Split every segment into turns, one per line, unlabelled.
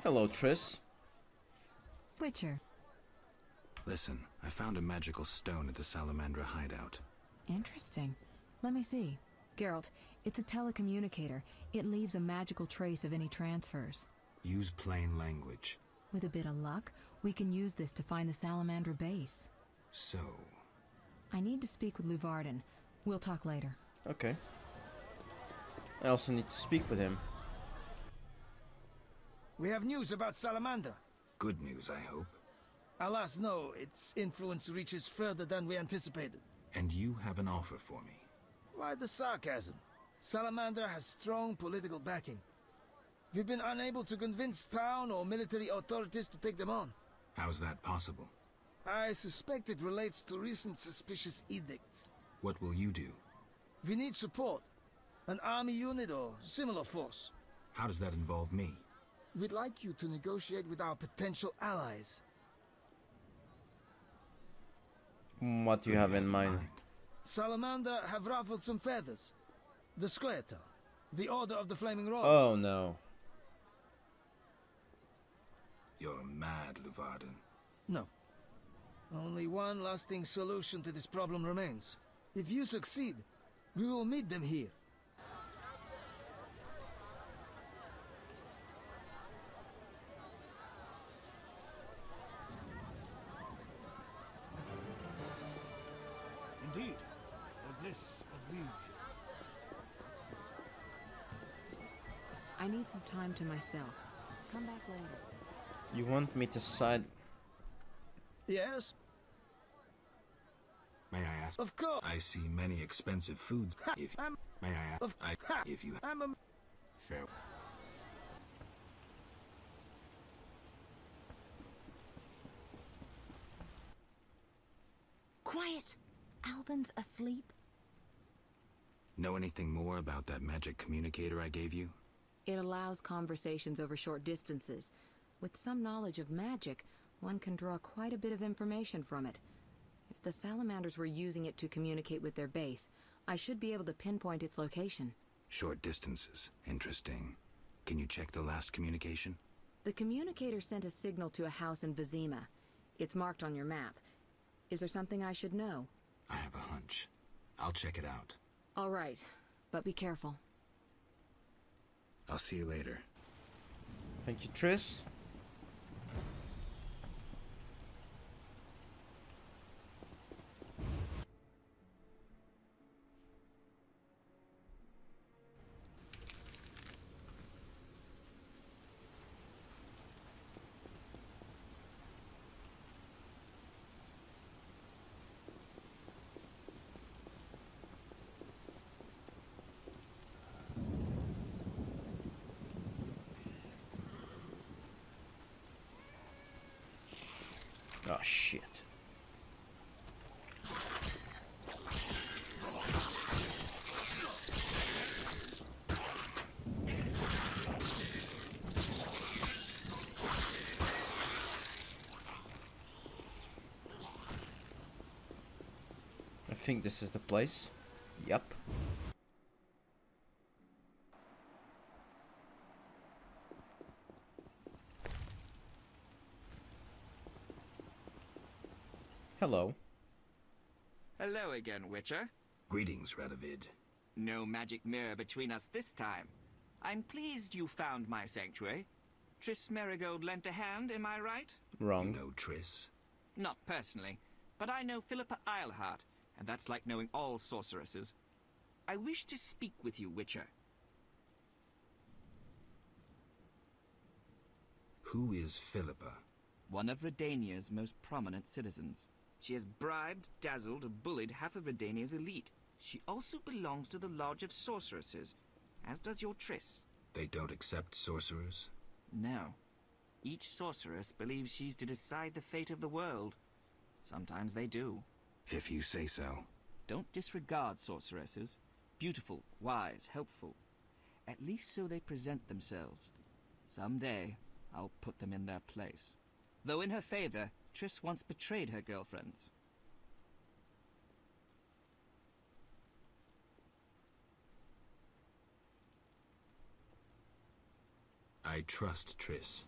Hello, Triss.
Witcher.
Listen, I found a magical stone at the Salamandra hideout.
Interesting. Let me see. Geralt, it's a telecommunicator. It leaves a magical trace of any transfers.
Use plain language.
With a bit of luck, we can use this to find the Salamandra base.
So...
I need to speak with Luvarden. We'll talk later.
Okay. I also need to speak with him.
We have news about Salamandra.
Good news, I hope.
Alas, no. Its influence reaches further than we anticipated.
And you have an offer for me.
Why the sarcasm? Salamandra has strong political backing. We've been unable to convince town or military authorities to take them on.
How's that possible?
I suspect it relates to recent suspicious edicts.
What will you do?
We need support. An army unit or similar force.
How does that involve me?
We'd like you to negotiate with our potential allies.
What do you have in mind?
Salamander have ruffled some feathers. The Squareto, the Order of the Flaming Rod.
Oh no.
You're mad, Luvarden.
No. Only one lasting solution to this problem remains. If you succeed, we will meet them here.
Indeed, the bliss of leisure.
I need some time to myself. Come back later.
You want me to side...
Yes?
May I ask?
Of course.
I see many expensive foods. If may I ask? If you
I'm a...
fair.
Quiet! Alvin's asleep.
Know anything more about that magic communicator I gave you?
It allows conversations over short distances. With some knowledge of magic, one can draw quite a bit of information from it. If the salamanders were using it to communicate with their base, I should be able to pinpoint its location.
Short distances. Interesting. Can you check the last communication?
The communicator sent a signal to a house in Vizima. It's marked on your map. Is there something I should know?
I have a hunch. I'll check it out.
All right, but be careful.
I'll see you later.
Thank you, Triss. Oh shit. I think this is the place. Yup. Hello.
Hello again, Witcher.
Greetings, Radovid.
No magic mirror between us this time. I'm pleased you found my sanctuary. Triss Merigold lent a hand, am I right?
Wrong.
You know Triss?
Not personally, but I know Philippa Eilhart, and that's like knowing all sorceresses. I wish to speak with you, Witcher.
Who is Philippa?
One of Redania's most prominent citizens. She has bribed, dazzled, and bullied half of Redania's elite. She also belongs to the Lodge of Sorceresses, as does your Triss.
They don't accept sorcerers?
No. Each sorceress believes she's to decide the fate of the world. Sometimes they do.
If you say so.
Don't disregard sorceresses. Beautiful, wise, helpful. At least so they present themselves. Someday, I'll put them in their place. Though in her favor, Triss once betrayed her girlfriends.
I trust Triss.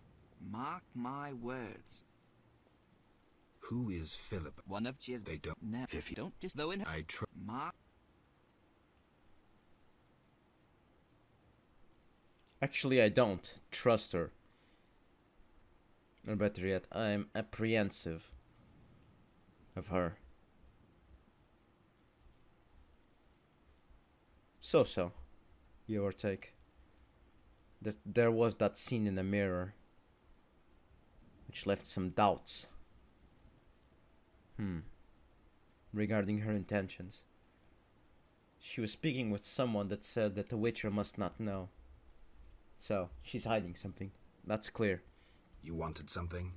Mark my words.
Who is Philip?
One of Jizz.
They don't.
No,
If you
don't just though in
I try.
Mark.
Actually, I don't trust her. Or better yet, I'm apprehensive of her. So, give or take. There was that scene in the mirror, which left some doubts. Regarding her intentions. She was speaking with someone that said that the Witcher must not know. So, she's hiding something. That's clear.
You wanted something?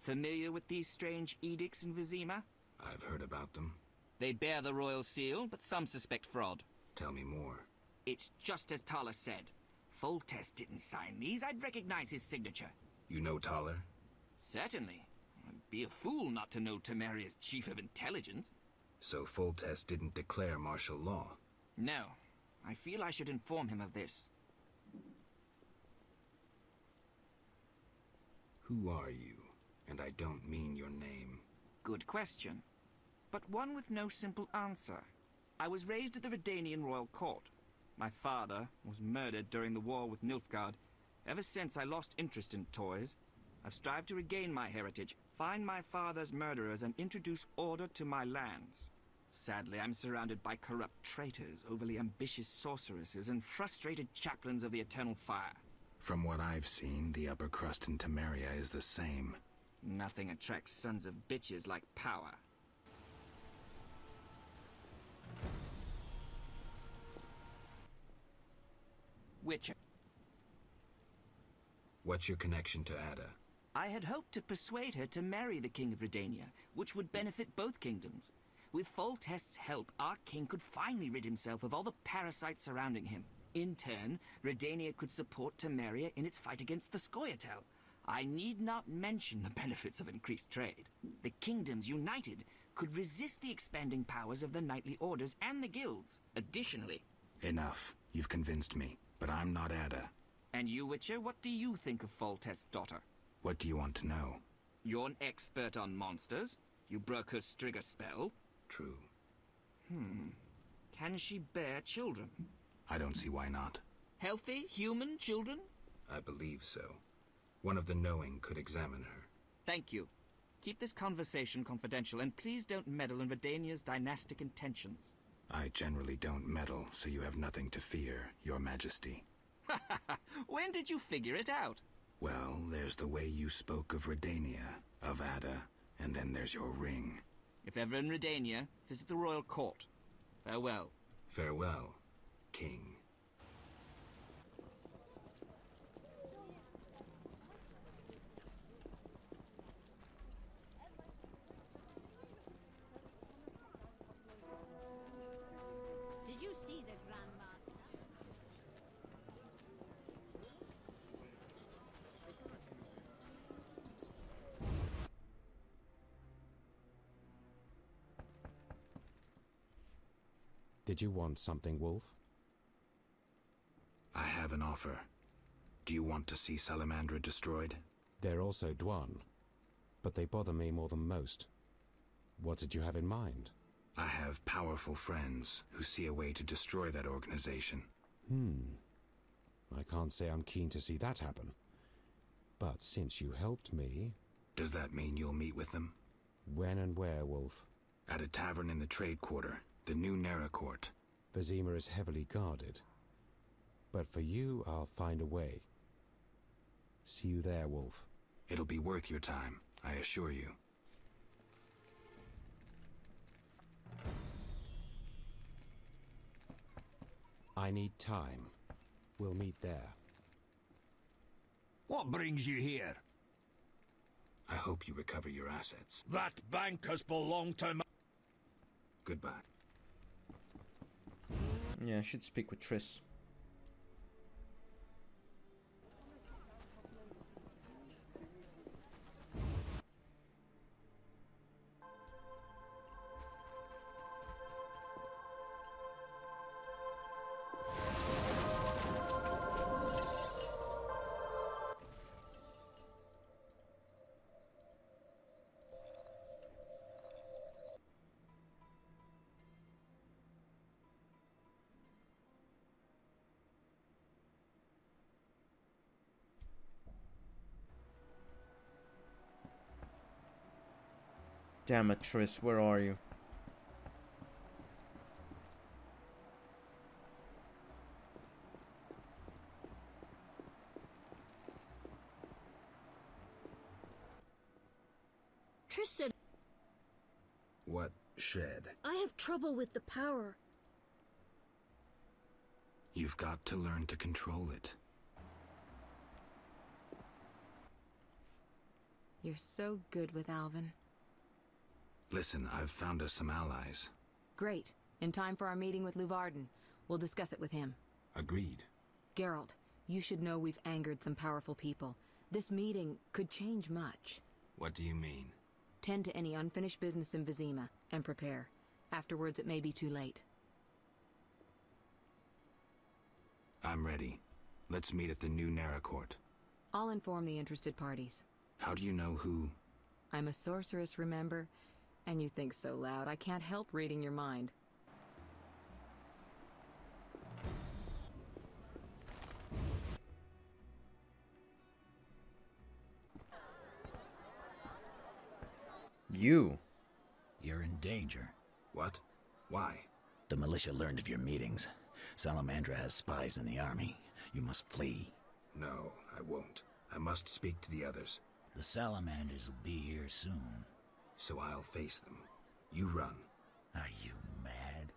Familiar with these strange edicts in Vizima?
I've heard about them.
They bear the royal seal, but some suspect fraud.
Tell me more.
It's just as Tala said. Foltest didn't sign these. I'd recognize his signature.
You know Taller?
Certainly. I'd be a fool not to know Temeria's chief of intelligence.
So Foltest didn't declare martial law?
No. I feel I should inform him of this.
Who are you? And I don't mean your name.
Good question. But one with no simple answer. I was raised at the Redanian royal court. My father was murdered during the war with Nilfgaard. Ever since I lost interest in toys, I've strived to regain my heritage, find my father's murderers, and introduce order to my lands. Sadly, I'm surrounded by corrupt traitors, overly ambitious sorceresses, and frustrated chaplains of the Eternal Fire.
From what I've seen, the upper crust in Temeria is the same.
Nothing attracts sons of bitches like power. Witcher.
What's your connection to Ada?
I had hoped to persuade her to marry the King of Redania, which would benefit both kingdoms. With Foltest's help, our king could finally rid himself of all the parasites surrounding him. In turn, Redania could support Temeria in its fight against the Scoia'tael. I need not mention the benefits of increased trade. The kingdoms united could resist the expanding powers of the knightly orders and the guilds. Additionally...
Enough. You've convinced me. But I'm not Ada.
And you, Witcher, what do you think of Foltest's daughter?
What do you want to know?
You're an expert on monsters. You broke her Strigger spell.
True.
Can she bear children?
I don't see why not.
Healthy, human children?
I believe so. One of the knowing could examine her.
Thank you. Keep this conversation confidential, and please don't meddle in Redania's dynastic intentions.
I generally don't meddle, so you have nothing to fear, Your Majesty.
When did you figure it out?
Well, there's the way you spoke of Redania, of Ada, and then there's your ring.
If ever in Redania, visit the royal court. Farewell.
Farewell, King.
Did you see the Grandmaster?
Did you want something, Wolf?
I have an offer. Do you want to see Salamandra destroyed?
They're also Dwan, but they bother me more than most. What did you have in mind?
I have powerful friends who see a way to destroy that organization.
I can't say I'm keen to see that happen. But since you helped me...
Does that mean you'll meet with them?
When and where, Wolf?
At a tavern in the Trade Quarter, the new Nera Court.
Vizima is heavily guarded. But for you, I'll find a way. See you there, Wolf.
It'll be worth your time, I assure you.
I need time. We'll meet there.
What brings you here?
I hope you recover your assets.
That bank has belonged to me.
Goodbye.
Yeah, I should speak with Triss. Damn it, Triss, where are you?
Triss said,
What shed?
I have trouble with the power.
You've got to learn to control it.
You're so good with Alvin.
Listen, I've found us some allies.
Great. In time for our meeting with Luvarden. We'll discuss it with him.
Agreed.
Geralt, you should know we've angered some powerful people. This meeting could change much.
What do you mean?
Tend to any unfinished business in Vizima, and prepare. Afterwards, it may be too late.
I'm ready. Let's meet at the new Naracourt.
I'll inform the interested parties.
How do you know who?
I'm a sorceress, remember? And you think so loud, I can't help reading your mind.
You.
You're in danger.
What? Why?
The militia learned of your meetings. Salamandra has spies in the army. You must flee.
No, I won't. I must speak to the others.
The Salamanders will be here soon.
So I'll face them. You run.
Are you mad?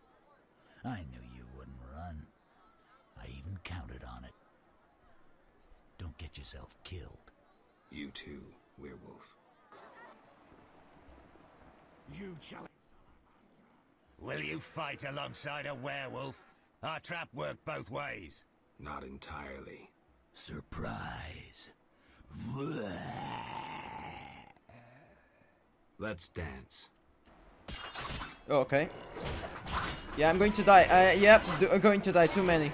I knew you wouldn't run. I even counted on it. Don't get yourself killed.
You too, werewolf.
You challenge. Will you fight alongside a werewolf? Our trap worked both ways.
Not entirely.
Surprise.
Let's dance.
Oh, okay. Yeah, I'm going to die. Yep, I'm going to die. Too many.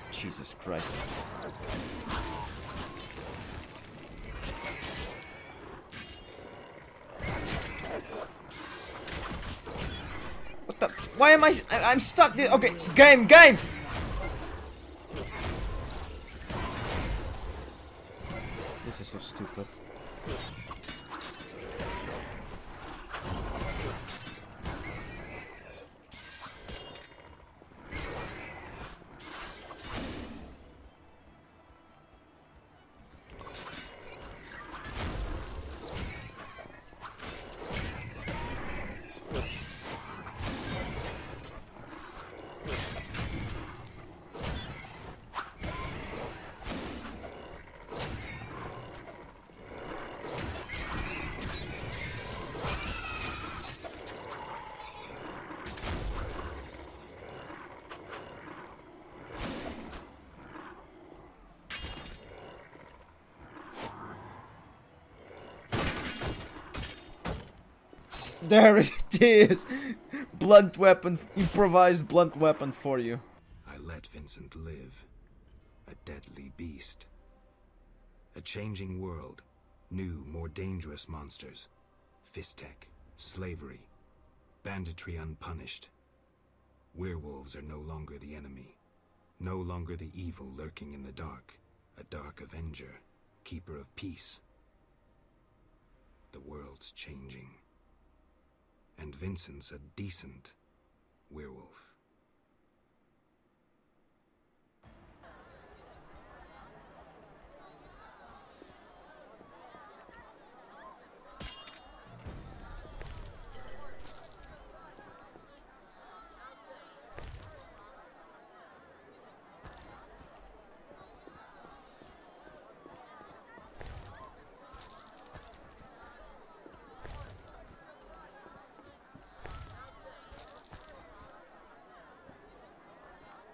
Jesus Christ. What the? Why am I'm stuck. Okay, game. This is so stupid. There it is! Blunt weapon, improvised blunt weapon for you.
I let Vincent live. A deadly beast. A changing world. New, more dangerous monsters. Fistek. Slavery. Banditry unpunished. Werewolves are no longer the enemy. No longer the evil lurking in the dark. A dark avenger. Keeper of peace. The world's changing. And Vincent's a decent werewolf.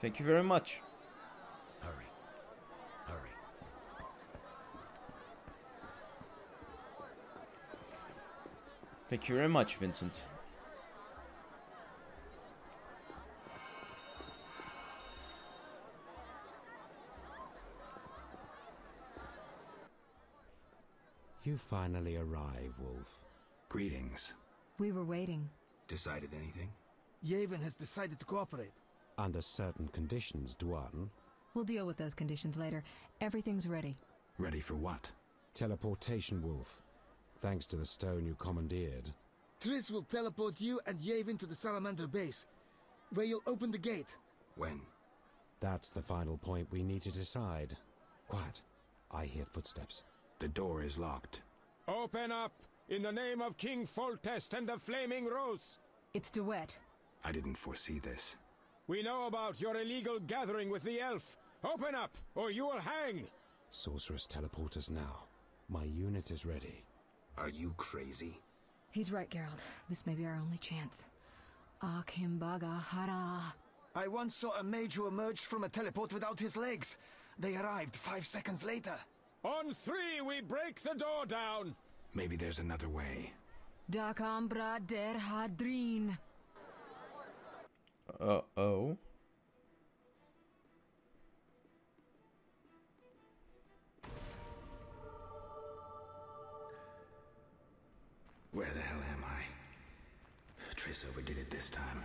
Thank you very much.
Hurry. Hurry.
Thank you very much, Vincent.
You finally arrive, Wolf.
Greetings.
We were waiting.
Decided anything?
Yavin has decided to cooperate.
Under certain conditions, Dwan.
We'll deal with those conditions later. Everything's ready.
Ready for what?
Teleportation, Wolf. Thanks to the stone you commandeered.
Triss will teleport you and Yavin to the Salamander base, where you'll open the gate.
When?
That's the final point we need to decide. Quiet. I hear footsteps.
The door is locked.
Open up! In the name of King Foltest and the Flaming Rose!
It's DeWitt.
I didn't foresee this.
We know about your illegal gathering with the elf. Open up, or you will hang!
Sorceress, teleport us now. My unit is ready.
Are you crazy?
He's right, Geralt. This may be our only chance. Akimbaga Hara.
I once saw a mage who emerged from a teleport without his legs. They arrived 5 seconds later.
On 3, we break the door down!
Maybe there's another way.
Dakambra der Hadrin.
Uh-oh.
Where the hell am I? Triss overdid it this time.